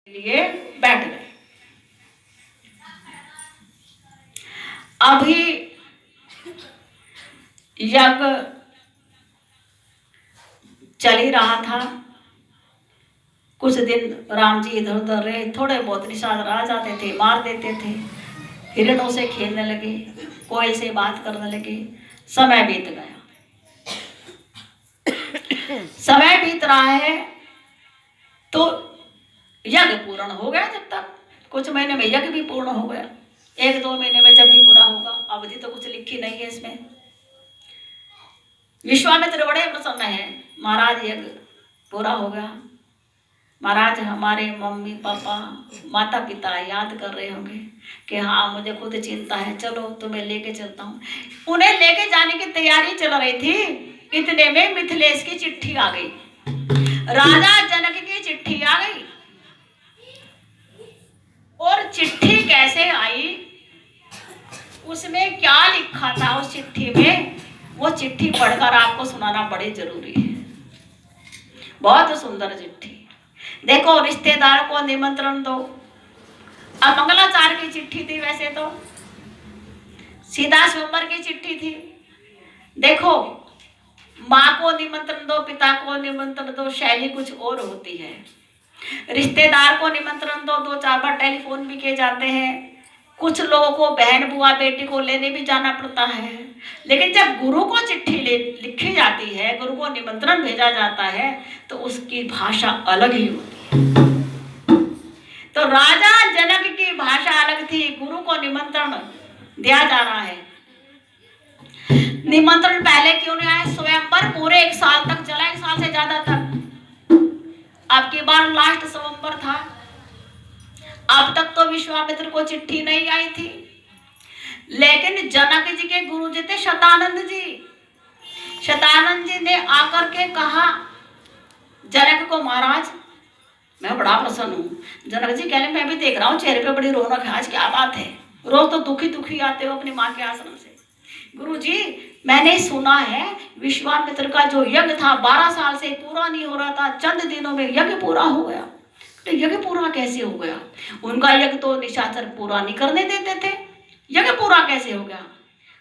लिए बैठ गए। अभी यज्ञ चल ही रहा था। कुछ दिन राम जी इधर उधर रहे, थोड़े बहुत निशान आ जाते थे, मार देते थे, हिरणों से खेलने लगे, कोयल से बात करने लगे। समय बीत गया। समय बीत रहा है तो यज्ञ पूर्ण हो गया। जब तक कुछ महीने में यज्ञ भी पूर्ण हो गया, 1-2 महीने में जब भी पूरा होगा, अवधि तो कुछ लिखी नहीं है इसमें। विश्वामित्र बड़े प्रसन्न है, महाराज यज्ञ पूरा हो गया। महाराज हमारे मम्मी पापा माता पिता याद कर रहे होंगे कि हाँ मुझे खुद चिंता है, चलो तुम्हें लेके चलता हूँ। उन्हें लेके जाने की तैयारी चल रही थी, इतने में मिथिलेश की चिट्ठी आ गई। राजा जनक की चिट्ठी आ गई। और चिट्ठी कैसे आई, उसमें क्या लिखा था उस चिट्ठी में, वो चिट्ठी पढ़कर आपको सुनाना बड़ी जरूरी है। बहुत सुंदर चिट्ठी। देखो, रिश्तेदारों को निमंत्रण दो। अब मंगलाचार की चिट्ठी थी, वैसे तो सीधा स्वयंवर की चिट्ठी थी। देखो, माँ को निमंत्रण दो, पिता को निमंत्रण दो, शैली कुछ और होती है। रिश्तेदार को निमंत्रण दो, 2-4 बार टेलीफोन भी किए जाते हैं। कुछ लोगों को बहन बुआ बेटी को लेने भी जाना पड़ता है। लेकिन जब गुरु को चिट्ठी लिखी जाती है, गुरु को निमंत्रण भेजा जाता है, तो उसकी भाषा अलग ही होती है। तो राजा जनक की भाषा अलग थी, गुरु को निमंत्रण दिया जा रहा है। निमंत्रण पहले क्यों नहीं आया? स्वयंवर पूरे 1 साल तक चला, 1 साल से ज्यादा तक। अब की बार लास्ट स्वयंवर था। अब तक तो विश्वामित्र को चिट्ठी नहीं आई थी, लेकिन जनक जी के गुरु जी थे शतानंद जी। शतानंद जी ने आकर के कहा जनक को, महाराज मैं बड़ा प्रसन्न हूँ। जनक जी कहने, मैं भी देख रहा हूँ चेहरे पे बड़ी रौनक है, आज क्या बात है? रोज तो दुखी दुखी आते हो अपनी माँ के आश्रम से। गुरु जी, मैंने सुना है विश्वामित्र का जो यज्ञ था 12 साल से पूरा नहीं हो रहा था, चंद दिनों में यज्ञ पूरा हो गया। तो यज्ञ पूरा कैसे हो गया? उनका यज्ञ तो निशाचर पूरा नहीं करने देते थे, यज्ञ पूरा कैसे हो गया?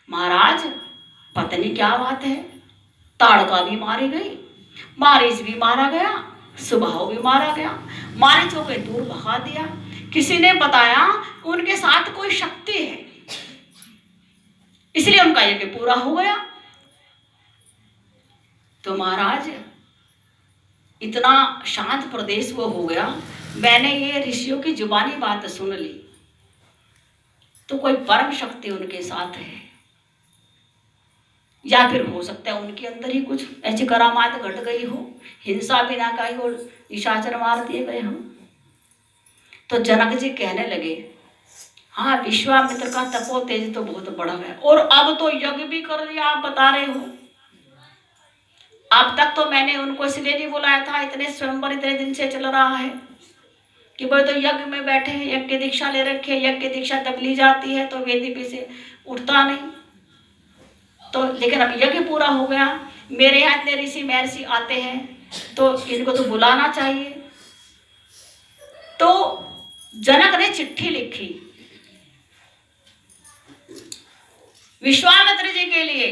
महाराज पता नहीं क्या बात है, ताड़का भी मारी गई, मारीच भी मारा गया, सुबाहु भी मारा गया, मारीचों को दूर भगा दिया। किसी ने बताया उनके साथ कोई शक्ति है, इसलिए उनका यज्ञ पूरा हो गया। तो महाराज इतना शांत प्रदेश वो हो गया। मैंने ये ऋषियों की जुबानी बात सुन ली, तो कोई परम शक्ति उनके साथ है, या फिर हो सकता है उनके अंदर ही कुछ ऐसी करामात घट गई हो, हिंसा भी ना गई हो, निशाचर मार दिए गए हो। तो जनक जी कहने लगे, हाँ विश्वामित्र का तपो तेज तो बहुत बड़ा है, और अब तो यज्ञ भी कर लिया, आप बता रहे हो। अब तक तो मैंने उनको इसलिए नहीं बुलाया था, इतने स्वयंवर इतने दिन से चल रहा है कि वो तो यज्ञ में बैठे हैं, यज्ञ की दीक्षा ले रखे, यज्ञ की दीक्षा तब ली जाती है तो वेदी पे से उठता नहीं। तो लेकिन अब यज्ञ पूरा हो गया, मेरे यहाँ इतने ऋषि महर्षि आते हैं, तो इनको तो बुलाना चाहिए। तो जनक ने चिट्ठी लिखी विश्वामित्र जी के लिए